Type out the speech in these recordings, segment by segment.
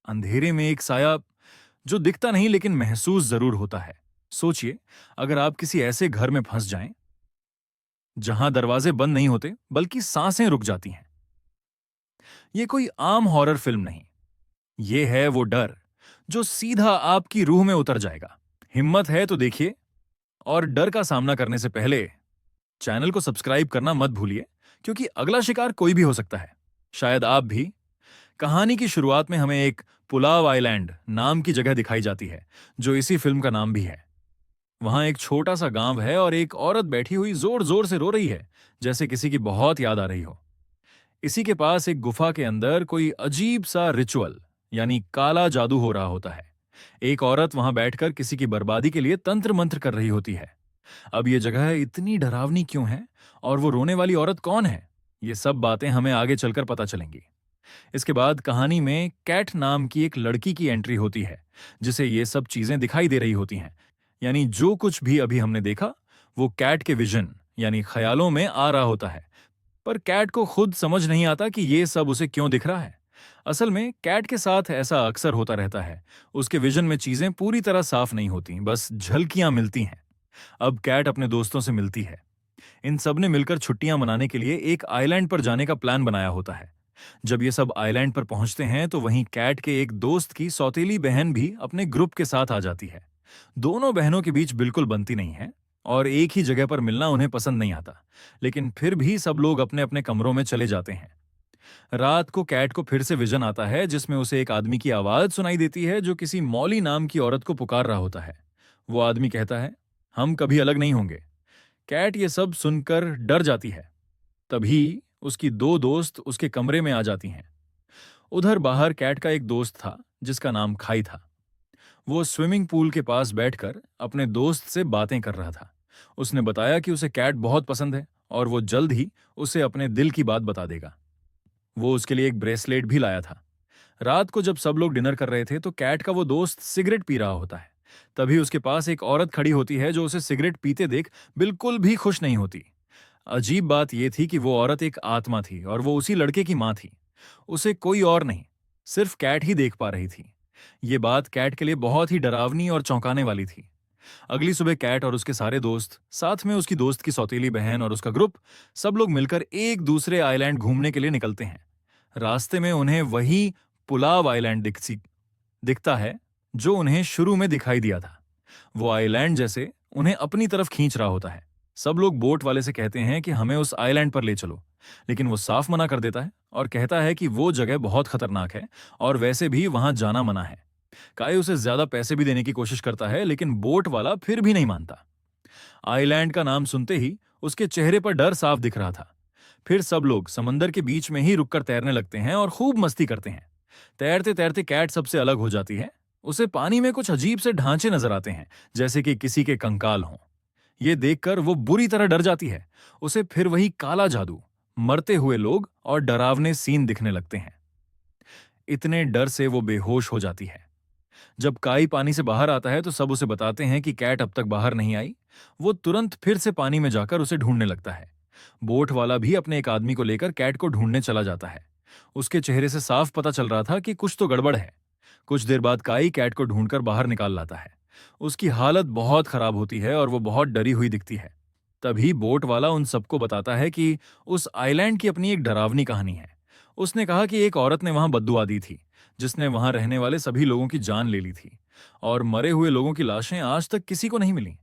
अंधेरे में एक साया जो दिखता नहीं लेकिन महसूस जरूर होता है। सोचिए, अगर आप किसी ऐसे घर में फंस जाएं जहां दरवाजे बंद नहीं होते बल्कि सांसें रुक जाती हैं। ये कोई आम हॉरर फिल्म नहीं, ये है वो डर जो सीधा आपकी रूह में उतर जाएगा। हिम्मत है तो देखिए, और डर का सामना करने से पहले चैनल को सब्सक्राइब करना मत भूलिए, क्योंकि अगला शिकार कोई भी हो सकता है, शायद आप भी। कहानी की शुरुआत में हमें एक पुलाव आइलैंड नाम की जगह दिखाई जाती है, जो इसी फिल्म का नाम भी है। वहां एक छोटा सा गांव है और एक औरत बैठी हुई जोर जोर से रो रही है, जैसे किसी की बहुत याद आ रही हो। इसी के पास एक गुफा के अंदर कोई अजीब सा रिचुअल यानी काला जादू हो रहा होता है। एक औरत वहां बैठकर किसी की बर्बादी के लिए तंत्र मंत्र कर रही होती है। अब ये जगह इतनी डरावनी क्यों है और वो रोने वाली औरत कौन है, ये सब बातें हमें आगे चलकर पता चलेंगी। इसके बाद कहानी में कैट नाम की एक लड़की की एंट्री होती है, जिसे ये सब चीजें दिखाई दे रही होती हैं। यानी जो कुछ भी अभी हमने देखा वो कैट के विजन यानी ख्यालों में आ रहा होता है। पर कैट को खुद समझ नहीं आता कि ये सब उसे क्यों दिख रहा है। असल में कैट के साथ ऐसा अक्सर होता रहता है, उसके विजन में चीजें पूरी तरह साफ नहीं होती, बस झलकियां मिलती हैं। अब कैट अपने दोस्तों से मिलती है। इन सब ने मिलकर छुट्टियां मनाने के लिए एक आइलैंड पर जाने का प्लान बनाया होता है। जब ये सब आइलैंड पर पहुंचते हैं तो वहीं कैट के एक दोस्त की सौतेली बहन भी अपने ग्रुप के साथ आ जाती है। दोनों बहनों के बीच बिल्कुल बनती नहीं है और एक ही जगह पर मिलना उन्हें पसंद नहीं आता, लेकिन फिर भी सब लोग अपने अपने कमरों में चले जाते हैं। रात को कैट को फिर से विजन आता है, जिसमें उसे एक आदमी की आवाज सुनाई देती है जो किसी मौली नाम की औरत को पुकार रहा होता है। वो आदमी कहता है, हम कभी अलग नहीं होंगे। कैट ये सब सुनकर डर जाती है। तभी उसकी दो दोस्त उसके कमरे में आ जाती हैं। उधर बाहर कैट का एक दोस्त था जिसका नाम खाई था। वो स्विमिंग पूल के पास बैठकर अपने दोस्त से बातें कर रहा था। उसने बताया कि उसे कैट बहुत पसंद है और वो जल्द ही उसे अपने दिल की बात बता देगा। वो उसके लिए एक ब्रेसलेट भी लाया था। रात को जब सब लोग डिनर कर रहे थे तो कैट का वो दोस्त सिगरेट पी रहा होता है। तभी उसके पास एक औरत खड़ी होती है जो उसे सिगरेट पीते देख बिल्कुल भी खुश नहीं होती। अजीब बात यह थी कि वो औरत एक आत्मा थी और वो उसी लड़के की मां थी। उसे कोई और नहीं, सिर्फ कैट ही देख पा रही थी। ये बात कैट के लिए बहुत ही डरावनी और चौंकाने वाली थी। अगली सुबह कैट और उसके सारे दोस्त, साथ में उसकी दोस्त की सौतेली बहन और उसका ग्रुप, सब लोग मिलकर एक दूसरे आइलैंड घूमने के लिए निकलते हैं। रास्ते में उन्हें वही पुलाव आइलैंड दिखता है जो उन्हें शुरू में दिखाई दिया था। वो आइलैंड जैसे उन्हें अपनी तरफ खींच रहा होता है। सब लोग बोट वाले से कहते हैं कि हमें उस आइलैंड पर ले चलो, लेकिन वो साफ मना कर देता है और कहता है कि वो जगह बहुत खतरनाक है और वैसे भी वहां जाना मना है। काई उसे ज्यादा पैसे भी देने की कोशिश करता है, लेकिन बोट वाला फिर भी नहीं मानता। आइलैंड का नाम सुनते ही उसके चेहरे पर डर साफ दिख रहा था। फिर सब लोग समंदर के बीच में ही रुककर तैरने लगते हैं और खूब मस्ती करते हैं। तैरते तैरते कैट सबसे अलग हो जाती है। उसे पानी में कुछ अजीब से ढांचे नजर आते हैं, जैसे कि किसी के कंकाल हों। ये देखकर वो बुरी तरह डर जाती है। उसे फिर वही काला जादू, मरते हुए लोग और डरावने सीन दिखने लगते हैं। इतने डर से वो बेहोश हो जाती है। जब काई पानी से बाहर आता है तो सब उसे बताते हैं कि कैट अब तक बाहर नहीं आई। वो तुरंत फिर से पानी में जाकर उसे ढूंढने लगता है। बोट वाला भी अपने एक आदमी को लेकर कैट को ढूंढने चला जाता है। उसके चेहरे से साफ पता चल रहा था कि कुछ तो गड़बड़ है। कुछ देर बाद काई कैट को ढूंढकर बाहर निकाल लाता है। उसकी हालत बहुत खराब होती है और वो बहुत डरी हुई दिखती है। तभी बोट वाला उन सबको बताता है कि उस आइलैंड की अपनी एक डरावनी कहानी है। उसने कहा कि एक औरत ने वहां बद्दुआ दी थी, जिसने वहां रहने वाले सभी लोगों की जान ले ली थी और मरे हुए लोगों की लाशें आज तक किसी को नहीं मिली।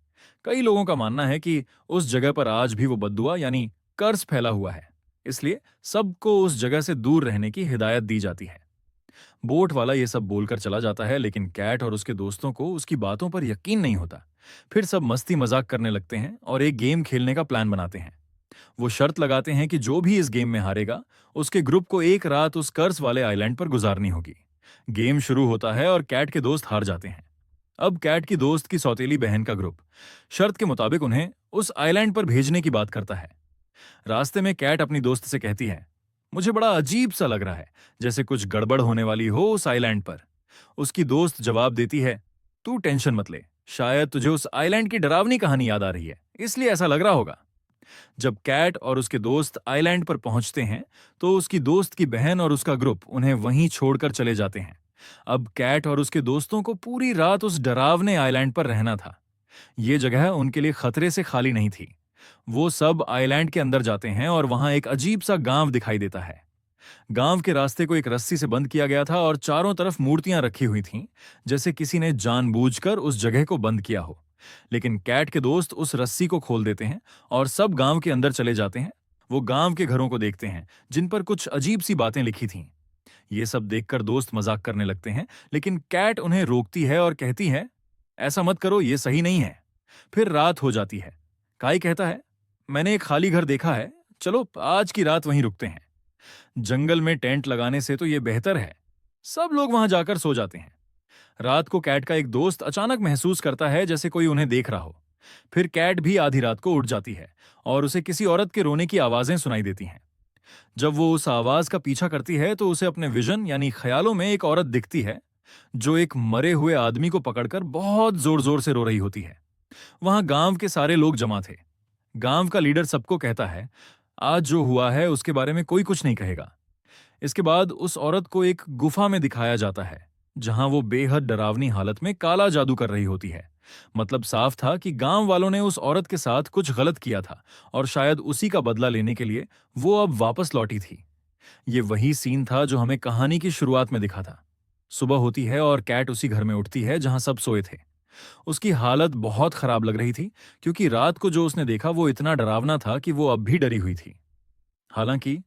कई लोगों का मानना है कि उस जगह पर आज भी वो बद्दुआ यानी कर्ज फैला हुआ है, इसलिए सबको उस जगह से दूर रहने की हिदायत दी जाती है। बोट वाला ये सब बोलकर चला जाता है, लेकिन कैट और उसके दोस्तों को उसकी बातों पर यकीन नहीं होता। फिर सब मस्ती मजाक करने लगते हैं और एक गेम खेलने का प्लान बनाते हैं। वो शर्त लगाते हैं कि जो भी इस गेम में हारेगा उसके ग्रुप को एक रात उस कर्ज वाले आइलैंड पर गुजारनी होगी। गेम शुरू होता है और कैट के दोस्त हार जाते हैं। अब कैट की दोस्त की सौतेली बहन का ग्रुप शर्त के मुताबिक उन्हें उस आइलैंड पर भेजने की बात करता है। रास्ते में कैट अपनी दोस्त से कहती है, मुझे बड़ा अजीब सा लग रहा है, जैसे कुछ गड़बड़ होने वाली हो उस आइलैंड पर। उसकी दोस्त जवाब देती है, तू टेंशन मत ले, शायद तुझे उस आइलैंड की डरावनी कहानी याद आ रही है, इसलिए ऐसा लग रहा होगा। जब कैट और उसके दोस्त आइलैंड पर पहुंचते हैं तो उसकी दोस्त की बहन और उसका ग्रुप उन्हें वहीं छोड़कर चले जाते हैं। अब कैट और उसके दोस्तों को पूरी रात उस डरावने आइलैंड पर रहना था। ये जगह उनके लिए खतरे से खाली नहीं थी। वो सब आइलैंड के अंदर जाते हैं और वहां एक अजीब सा गांव दिखाई देता है। गांव के रास्ते को एक रस्सी से बंद किया गया था और चारों तरफ मूर्तियां रखी हुई थीं, जैसे किसी ने जानबूझकर उस जगह को बंद किया हो। लेकिन कैट के दोस्त उस रस्सी को खोल देते हैं और सब गांव के अंदर चले जाते हैं। वो गांव के घरों को देखते हैं, जिन पर कुछ अजीब सी बातें लिखी थीं। ये सब देखकर दोस्त मजाक करने लगते हैं, लेकिन कैट उन्हें रोकती है और कहती है, ऐसा मत करो, ये सही नहीं है। फिर रात हो जाती है। काई कहता है, मैंने एक खाली घर देखा है, चलो आज की रात वहीं रुकते हैं। जंगल में टेंट लगाने से तो ये बेहतर है। सब लोग वहां जाकर सो जाते हैं। रात को कैट का एक दोस्त अचानक महसूस करता है जैसे कोई उन्हें देख रहा हो। फिर कैट भी आधी रात को उठ जाती है और उसे किसी औरत के रोने की आवाजें सुनाई देती हैं। जब वो उस आवाज का पीछा करती है तो उसे अपने विजन यानी ख्यालों में एक औरत दिखती है, जो एक मरे हुए आदमी को पकड़कर बहुत जोर जोर से रो रही होती है। वहां गांव के सारे लोग जमा थे। गांव का लीडर सबको कहता है, आज जो हुआ है उसके बारे में कोई कुछ नहीं कहेगा। इसके बाद उस औरत को एक गुफा में दिखाया जाता है, जहां वो बेहद डरावनी हालत में काला जादू कर रही होती है। मतलब साफ था कि गांव वालों ने उस औरत के साथ कुछ गलत किया था और शायद उसी का बदला लेने के लिए वो अब वापस लौटी थी। ये वही सीन था जो हमें कहानी की शुरुआत में दिखा था। सुबह होती है और कैट उसी घर में उठती है जहां सब सोए थे। उसकी हालत बहुत खराब लग रही थी, क्योंकि रात को जो उसने देखा वो इतना डरावना था कि वो अब भी डरी हुई थी। हालांकि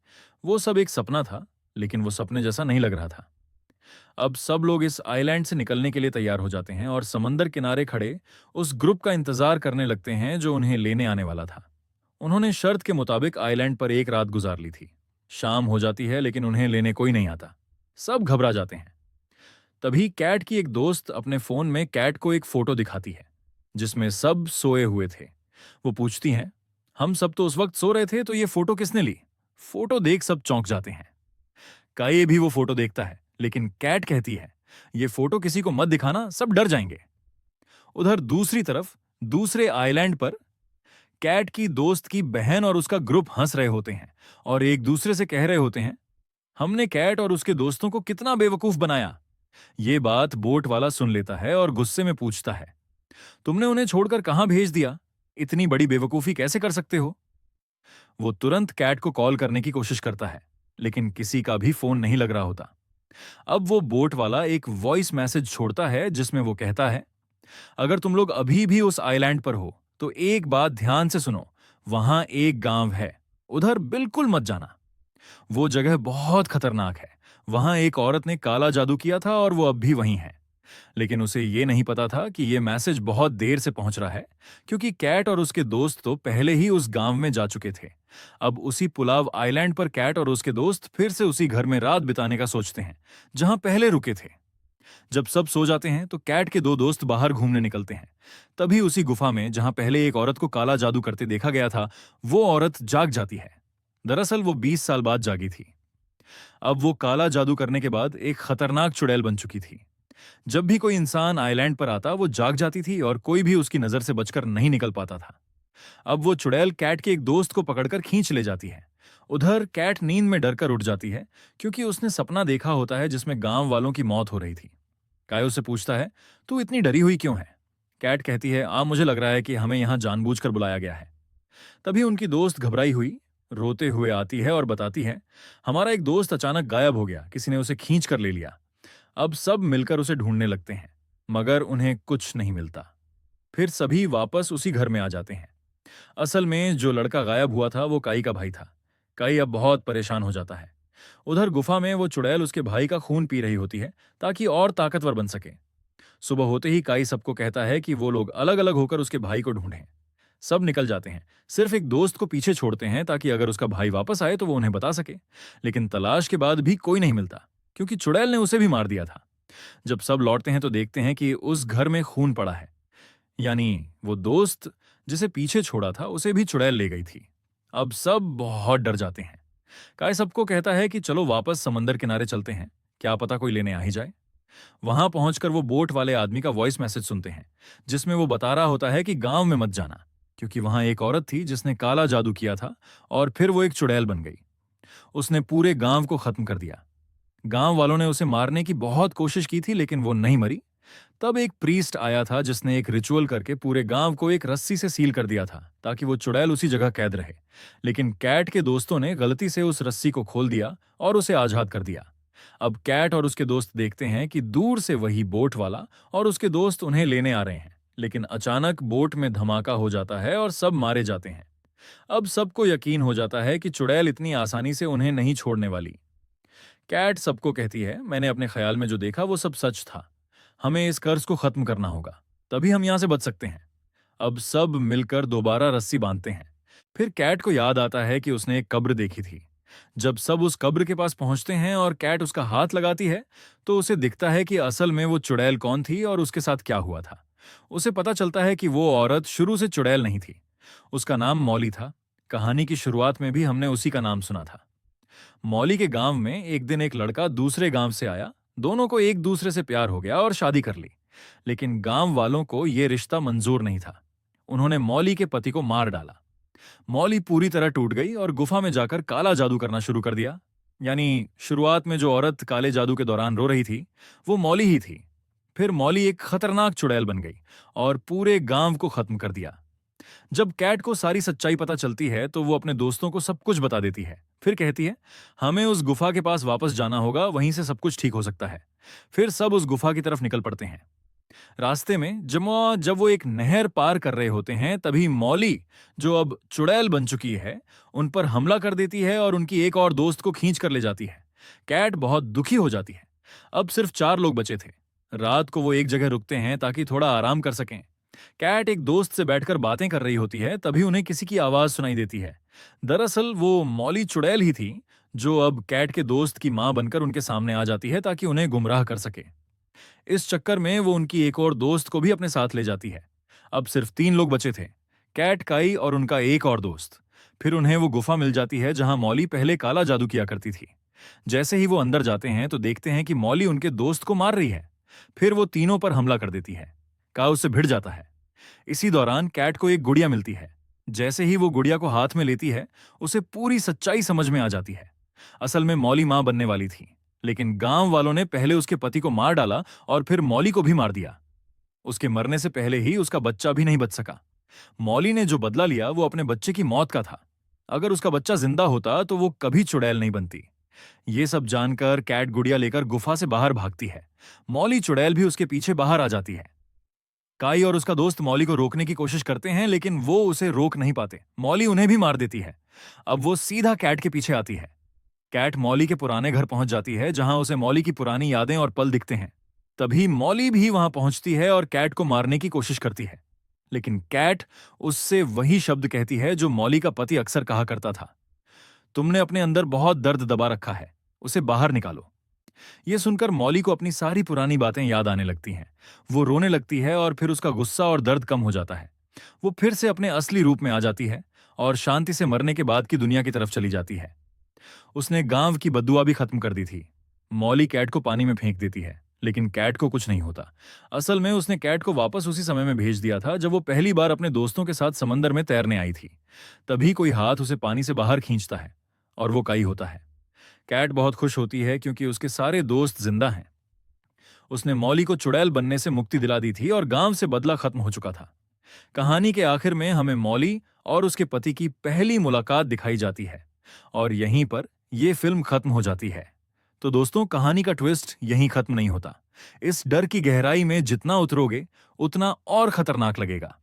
वो सब एक सपना था, लेकिन वो सपने जैसा नहीं लग रहा था। अब सब लोग इस आइलैंड से निकलने के लिए तैयार हो जाते हैं और समंदर किनारे खड़े उस ग्रुप का इंतजार करने लगते हैं जो उन्हें लेने आने वाला था। उन्होंने शर्त के मुताबिक आइलैंड पर एक रात गुजार ली थी। शाम हो जाती है, लेकिन उन्हें लेने कोई नहीं आता। सब घबरा जाते हैं। तभी कैट की एक दोस्त अपने फोन में कैट को एक फोटो दिखाती है, जिसमें सब सोए हुए थे। वो पूछती हैं, हम सब तो उस वक्त सो रहे थे, तो ये फोटो किसने ली? फोटो देख सब चौंक जाते हैं। काये भी वो फोटो देखता है, लेकिन कैट कहती है, ये फोटो किसी को मत दिखाना, सब डर जाएंगे। उधर दूसरी तरफ दूसरे आइलैंड पर कैट की दोस्त की बहन और उसका ग्रुप हंस रहे होते हैं और एक दूसरे से कह रहे होते हैं, हमने कैट और उसके दोस्तों को कितना बेवकूफ बनाया। ये बात बोट वाला सुन लेता है और गुस्से में पूछता है, तुमने उन्हें छोड़कर कहां भेज दिया? इतनी बड़ी बेवकूफी कैसे कर सकते हो? वो तुरंत कैट को कॉल करने की कोशिश करता है, लेकिन किसी का भी फोन नहीं लग रहा होता। अब वो बोट वाला एक वॉइस मैसेज छोड़ता है, जिसमें वो कहता है, अगर तुम लोग अभी भी उस आइलैंड पर हो तो एक बात ध्यान से सुनो, वहां एक गांव है, उधर बिल्कुल मत जाना। वो जगह बहुत खतरनाक है। वहां एक औरत ने काला जादू किया था और वो अब भी वहीं है। लेकिन उसे ये नहीं पता था कि ये मैसेज बहुत देर से पहुंच रहा है, क्योंकि कैट और उसके दोस्त तो पहले ही उस गांव में जा चुके थे। अब उसी पुलाव आइलैंड पर कैट और उसके दोस्त फिर से उसी घर में रात बिताने का सोचते हैं, जहां पहले रुके थे। जब सब सो जाते हैं तो कैट के दो दोस्त बाहर घूमने निकलते हैं। तभी उसी गुफा में जहां पहले एक औरत को काला जादू करते देखा गया था, वो औरत जाग जाती है। दरअसल वो 20 साल बाद जागी थी। अब वो काला जादू करने के बाद एक खतरनाक चुड़ैल बन चुकी थी। जब भी कोई इंसान आइलैंड पर आता, वो जाग जाती थी और कोई भी उसकी नजर से बचकर नहीं निकल पाता था। अब वो चुड़ैल कैट के एक दोस्त को पकड़कर खींच ले जाती है। उधर कैट नींद में डरकर उठ जाती है, क्योंकि उसने सपना देखा होता है जिसमें गांव वालों की मौत हो रही थी। कायो से पूछता है, तू इतनी डरी हुई क्यों है? कैट कहती है, मुझे लग रहा है कि हमें यहां जानबूझकर बुलाया गया है। तभी उनकी दोस्त घबराई हुई रोते हुए आती है और बताती है, हमारा एक दोस्त अचानक गायब हो गया, किसी ने उसे खींच कर ले लिया। अब सब मिलकर उसे ढूंढने लगते हैं, मगर उन्हें कुछ नहीं मिलता। फिर सभी वापस उसी घर में आ जाते हैं। असल में जो लड़का गायब हुआ था वो काई का भाई था। काई अब बहुत परेशान हो जाता है। उधर गुफा में वो चुड़ैल उसके भाई का खून पी रही होती है, ताकि और ताकतवर बन सके। सुबह होते ही काई सबको कहता है कि वो लोग अलग अलग होकर उसके भाई को ढूंढें। सब निकल जाते हैं, सिर्फ एक दोस्त को पीछे छोड़ते हैं, ताकि अगर उसका भाई वापस आए तो वो उन्हें बता सके। लेकिन तलाश के बाद भी कोई नहीं मिलता, क्योंकि चुड़ैल ने उसे भी मार दिया था। जब सब लौटते हैं तो देखते हैं कि उस घर में खून पड़ा है, यानी वो दोस्त जिसे पीछे छोड़ा था उसे भी चुड़ैल ले गई थी। अब सब बहुत डर जाते हैं। काय सबको कहता है कि चलो वापस समंदर किनारे चलते हैं, क्या पता कोई लेने आ ही जाए। वहां पहुंचकर वो बोट वाले आदमी का वॉइस मैसेज सुनते हैं, जिसमें वो बता रहा होता है कि गांव में मत जाना, क्योंकि वहां एक औरत थी जिसने काला जादू किया था और फिर वो एक चुड़ैल बन गई। उसने पूरे गांव को खत्म कर दिया। गांव वालों ने उसे मारने की बहुत कोशिश की थी लेकिन वो नहीं मरी। तब एक प्रीस्ट आया था जिसने एक रिचुअल करके पूरे गांव को एक रस्सी से सील कर दिया था ताकि वो चुड़ैल उसी जगह कैद रहे। लेकिन कैट के दोस्तों ने गलती से उस रस्सी को खोल दिया और उसे आजाद कर दिया। अब कैट और उसके दोस्त देखते हैं कि दूर से वही बोट वाला और उसके दोस्त उन्हें लेने आ रहे हैं, लेकिन अचानक बोट में धमाका हो जाता है और सब मारे जाते हैं। अब सबको यकीन हो जाता है कि चुड़ैल इतनी आसानी से उन्हें नहीं छोड़ने वाली। कैट सबको कहती है, मैंने अपने ख्याल में जो देखा वो सब सच था। हमें इस कर्ज को खत्म करना होगा, तभी हम यहां से बच सकते हैं। अब सब मिलकर दोबारा रस्सी बांधते हैं। फिर कैट को याद आता है कि उसने एक कब्र देखी थी। जब सब उस कब्र के पास पहुंचते हैं और कैट उसका हाथ लगाती है, तो उसे दिखता है कि असल में वो चुड़ैल कौन थी और उसके साथ क्या हुआ था। उसे पता चलता है कि वो औरत शुरू से चुड़ैल नहीं थी। उसका नाम मौली था। कहानी की शुरुआत में भी हमने उसी का नाम सुना था। मौली के गांव में एक दिन एक लड़का दूसरे गांव से आया। दोनों को एक दूसरे से प्यार हो गया और शादी कर ली। लेकिन गांव वालों को यह रिश्ता मंजूर नहीं था। उन्होंने मौली के पति को मार डाला। मौली पूरी तरह टूट गई और गुफा में जाकर काला जादू करना शुरू कर दिया। यानी शुरुआत में जो औरत काले जादू के दौरान रो रही थी, वो मौली ही थी। फिर मौली एक खतरनाक चुड़ैल बन गई और पूरे गांव को खत्म कर दिया। जब कैट को सारी सच्चाई पता चलती है तो वो अपने दोस्तों को सब कुछ बता देती है। फिर कहती है, हमें उस गुफा के पास वापस जाना होगा, वहीं से सब कुछ ठीक हो सकता है। फिर सब उस गुफा की तरफ निकल पड़ते हैं। रास्ते में जब वो एक नहर पार कर रहे होते हैं, तभी मौली, जो अब चुड़ैल बन चुकी है, उन पर हमला कर देती है और उनकी एक और दोस्त को खींच कर ले जाती है। कैट बहुत दुखी हो जाती है। अब सिर्फ 4 लोग बचे थे। रात को वो एक जगह रुकते हैं ताकि थोड़ा आराम कर सकें। कैट एक दोस्त से बैठकर बातें कर रही होती है, तभी उन्हें किसी की आवाज सुनाई देती है। दरअसल वो मौली चुड़ैल ही थी, जो अब कैट के दोस्त की मां बनकर उनके सामने आ जाती है ताकि उन्हें गुमराह कर सके। इस चक्कर में वो उनकी एक और दोस्त को भी अपने साथ ले जाती है। अब सिर्फ 3 लोग बचे थे, कैट, काई और उनका एक और दोस्त। फिर उन्हें वो गुफा मिल जाती है जहां मौली पहले काला जादू किया करती थी। जैसे ही वो अंदर जाते हैं तो देखते हैं कि मौली उनके दोस्त को मार रही है। फिर वो तीनों पर हमला कर देती है। काई उससे भिड़ जाता है। इसी दौरान कैट को एक गुड़िया मिलती है। जैसे ही वो गुड़िया को हाथ में लेती है, उसे पूरी सच्चाई समझ में आ जाती है। असल में मौली मां बनने वाली थी, लेकिन गांव वालों ने पहले उसके पति को मार डाला और फिर मौली को भी मार दिया। उसके मरने से पहले ही उसका बच्चा भी नहीं बच सका। मौली ने जो बदला लिया वो अपने बच्चे की मौत का था। अगर उसका बच्चा जिंदा होता तो वो कभी चुड़ैल नहीं बनती। ये सब जानकर कैट गुड़िया लेकर गुफा से बाहर भागती है। मौली चुड़ैल भी उसके पीछे बाहर आ जाती है। काई और उसका दोस्त मौली को रोकने की कोशिश करते हैं, लेकिन वो उसे रोक नहीं पाते। मौली उन्हें भी मार देती है। अब वो सीधा कैट के पीछे आती है। कैट मौली के पुराने घर पहुंच जाती है, जहां उसे मौली की पुरानी यादें और पल दिखते हैं। तभी मौली भी वहां पहुंचती है और कैट को मारने की कोशिश करती है। लेकिन कैट उससे वही शब्द कहती है जो मौली का पति अक्सर कहा करता था, तुमने अपने अंदर बहुत दर्द दबा रखा है, उसे बाहर निकालो। यह सुनकर मौली को अपनी सारी पुरानी बातें याद आने लगती हैं। वो रोने लगती है और फिर उसका गुस्सा और दर्द कम हो जाता है। वो फिर से अपने असली रूप में आ जाती है और शांति से मरने के बाद की दुनिया की तरफ चली जाती है। उसने गांव की बद्दुआ भी खत्म कर दी थी। मौली कैट को पानी में फेंक देती है, लेकिन कैट को कुछ नहीं होता। असल में उसने कैट को वापस उसी समय में भेज दिया था जब वो पहली बार अपने दोस्तों के साथ समंदर में तैरने आई थी। तभी कोई हाथ उसे पानी से बाहर खींचता है और वो काई होता है। कैट बहुत खुश होती है क्योंकि उसके सारे दोस्त जिंदा हैं। उसने मौली को चुड़ैल बनने से मुक्ति दिला दी थी और गांव से बदला खत्म हो चुका था। कहानी के आखिर में हमें मौली और उसके पति की पहली मुलाकात दिखाई जाती है और यहीं पर यह फिल्म खत्म हो जाती है। तो दोस्तों, कहानी का ट्विस्ट यहीं खत्म नहीं होता। इस डर की गहराई में जितना उतरोगे उतना और खतरनाक लगेगा।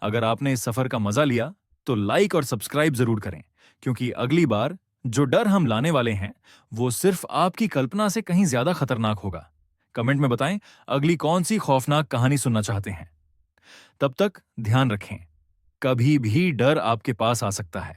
अगर आपने इस सफर का मजा लिया तो लाइक और सब्सक्राइब जरूर करें, क्योंकि अगली बार जो डर हम लाने वाले हैं वो सिर्फ आपकी कल्पना से कहीं ज्यादा खतरनाक होगा। कमेंट में बताएं अगली कौन सी खौफनाक कहानी सुनना चाहते हैं। तब तक ध्यान रखें, कभी भी डर आपके पास आ सकता है।